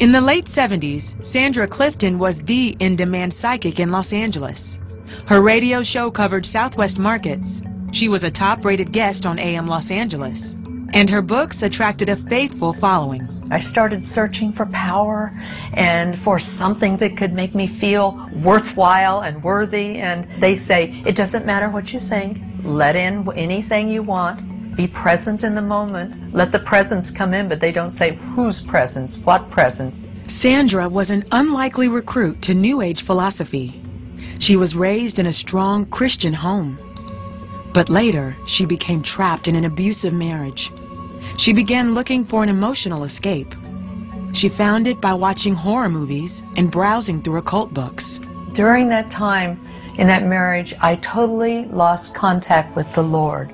In the late 70s, Sandra Clifton was the in-demand psychic in Los Angeles. Her radio show covered Southwest markets. She was a top-rated guest on AM Los Angeles. And her books attracted a faithful following. I started searching for power and for something that could make me feel worthwhile and worthy. And they say, it doesn't matter what you think. Let in anything you want. Be present in the moment. Let the presence come in, but they don't say whose presence, what presence. Sandra was an unlikely recruit to New Age philosophy. She was raised in a strong Christian home. But later, she became trapped in an abusive marriage. She began looking for an emotional escape. She found it by watching horror movies and browsing through occult books. During that time in that marriage, I totally lost contact with the Lord.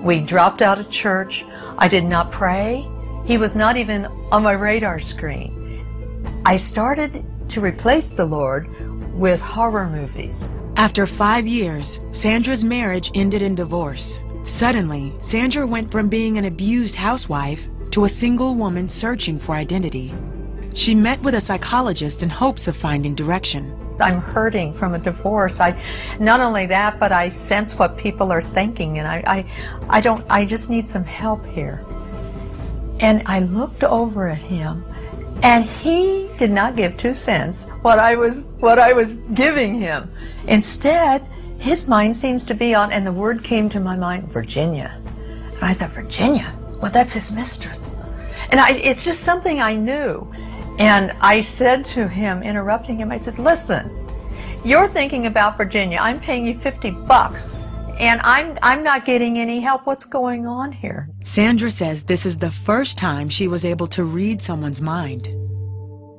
We dropped out of church. I did not pray. He was not even on my radar screen. I started to replace the Lord with horror movies. After 5 years, Sandra's marriage ended in divorce. Suddenly, Sandra went from being an abused housewife to a single woman searching for identity. She met with a psychologist in hopes of finding direction. I'm hurting from a divorce. Not only that, but I sense what people are thinking, and I just need some help here. And I looked over at him, and he did not give 2 cents what I was giving him. Instead, his mind seems to be on, and the word came to my mind, Virginia. And I thought, Virginia? Well, that's his mistress. And it's just something I knew. And I said to him, interrupting him, I said, listen, you're thinking about Virginia. I'm paying you $50, and I'm not getting any help. What's going on here? Sandra says this is the first time she was able to read someone's mind.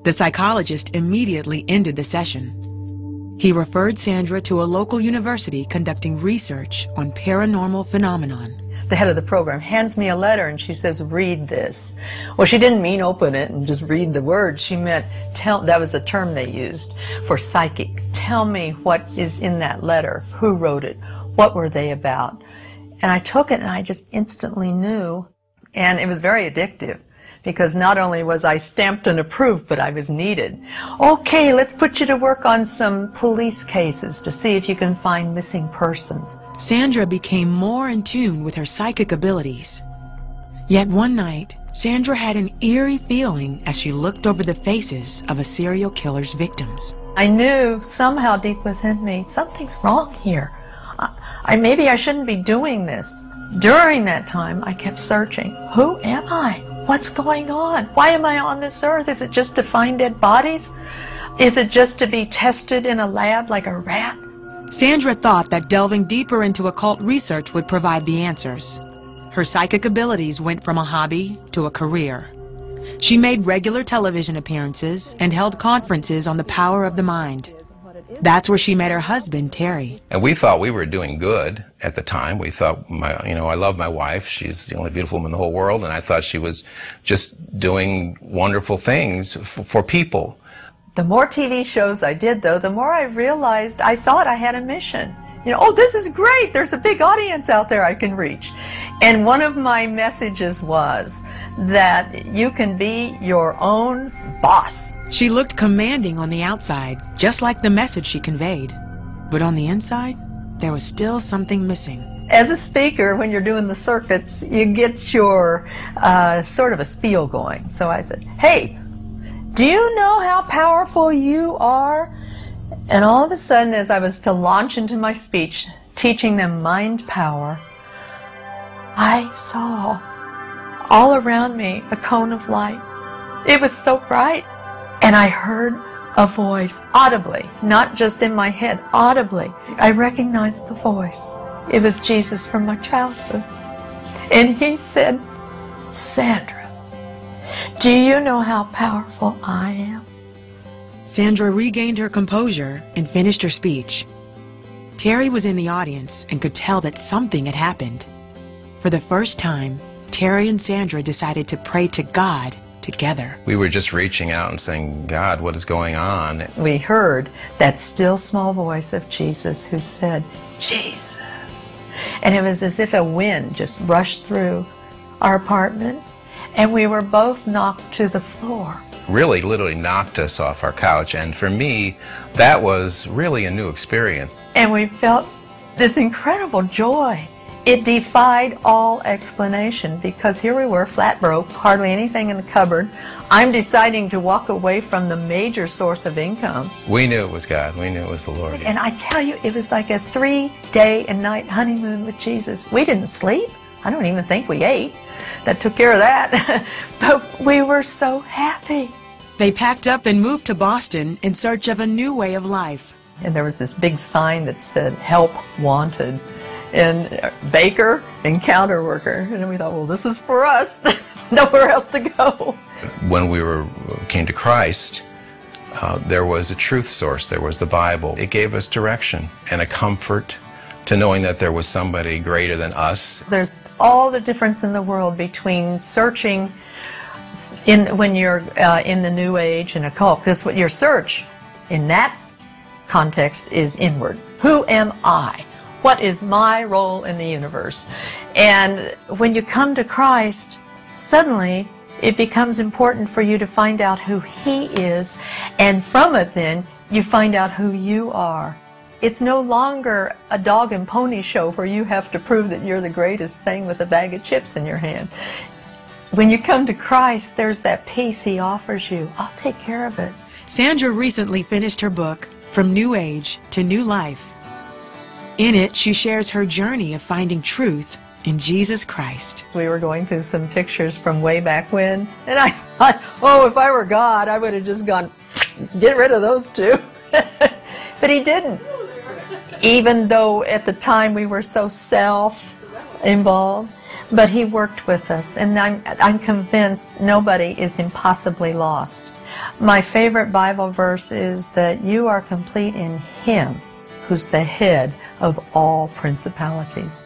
The psychologist immediately ended the session. He referred Sandra to a local university conducting research on paranormal phenomenon. The head of the program hands me a letter and she says, read this. Well, she didn't mean open it and just read the words. She meant, that was a term they used for psychic. Tell me what is in that letter. Who wrote it? What were they about? And I took it and I just instantly knew. And it was very addictive, because not only was I stamped and approved, but I was needed. Okay, let's put you to work on some police cases to see if you can find missing persons. Sandra became more in tune with her psychic abilities. Yet one night, Sandra had an eerie feeling as she looked over the faces of a serial killer's victims. I knew somehow deep within me, something's wrong here. Maybe I shouldn't be doing this. During that time, I kept searching. Who am I? What's going on? Why am I on this earth? Is it just to find dead bodies? Is it just to be tested in a lab like a rat? Sandra thought that delving deeper into occult research would provide the answers. Her psychic abilities went from a hobby to a career. She made regular television appearances and held conferences on the power of the mind. That's where she met her husband, Terry. And we thought we were doing good at the time. We thought, I love my wife. She's the only beautiful woman in the whole world, and I thought she was just doing wonderful things for people. The more TV shows I did, though, the more I realized I thought I had a mission. Oh, this is great. There's a big audience out there I can reach. And one of my messages was that you can be your own boss. She looked commanding on the outside, just like the message she conveyed. But on the inside, there was still something missing. As a speaker, when you're doing the circuits, you get your sort of a spiel going. So I said, hey, do you know how powerful you are? And all of a sudden, as I was to launch into my speech, teaching them mind power, I saw all around me a cone of light. It was so bright. And I heard a voice audibly, not just in my head, audibly. I recognized the voice. It was Jesus from my childhood. And he said, Sandra, do you know how powerful I am? Sandra regained her composure and finished her speech. Terry was in the audience and could tell that something had happened. For the first time, Terry and Sandra decided to pray to God together. We were just reaching out and saying, God, what is going on? We heard that still small voice of Jesus who said, Jesus. And it was as if a wind just rushed through our apartment. and we were both knocked to the floor. Really, literally knocked us off our couch, and for me, that was really a new experience. And we felt this incredible joy. It defied all explanation, because here we were, flat broke, hardly anything in the cupboard. I'm deciding to walk away from the major source of income. We knew it was God. We knew it was the Lord. And I tell you, it was like a 3-day-and-night honeymoon with Jesus. We didn't sleep. I don't even think we ate. That took care of that. But we were so happy. They packed up and moved to Boston in search of a new way of life. And there was this big sign that said, "Help Wanted." And baker and counter worker. And we thought, well, this is for us. Nowhere else to go. When we came to Christ, there was a truth source. There was the Bible. It gave us direction and a comfort to knowing that there was somebody greater than us. There's all the difference in the world between searching when you're in the New Age and occult, because what your search in that context is inward. Who am I? What is my role in the universe? And when you come to Christ, suddenly it becomes important for you to find out who He is, and from it then you find out who you are. It's no longer a dog and pony show where you have to prove that you're the greatest thing with a bag of chips in your hand. When you come to Christ, there's that peace He offers you. I'll take care of it. Sandra recently finished her book, From New Age to New Life. In it, she shares her journey of finding truth in Jesus Christ. We were going through some pictures from way back when, and I thought, oh, if I were God, I would have just gone, get rid of those two. But He didn't. Even though at the time we were so self-involved, but He worked with us, and I'm convinced nobody is impossibly lost. My favorite Bible verse is that you are complete in Him who's the head of all principalities.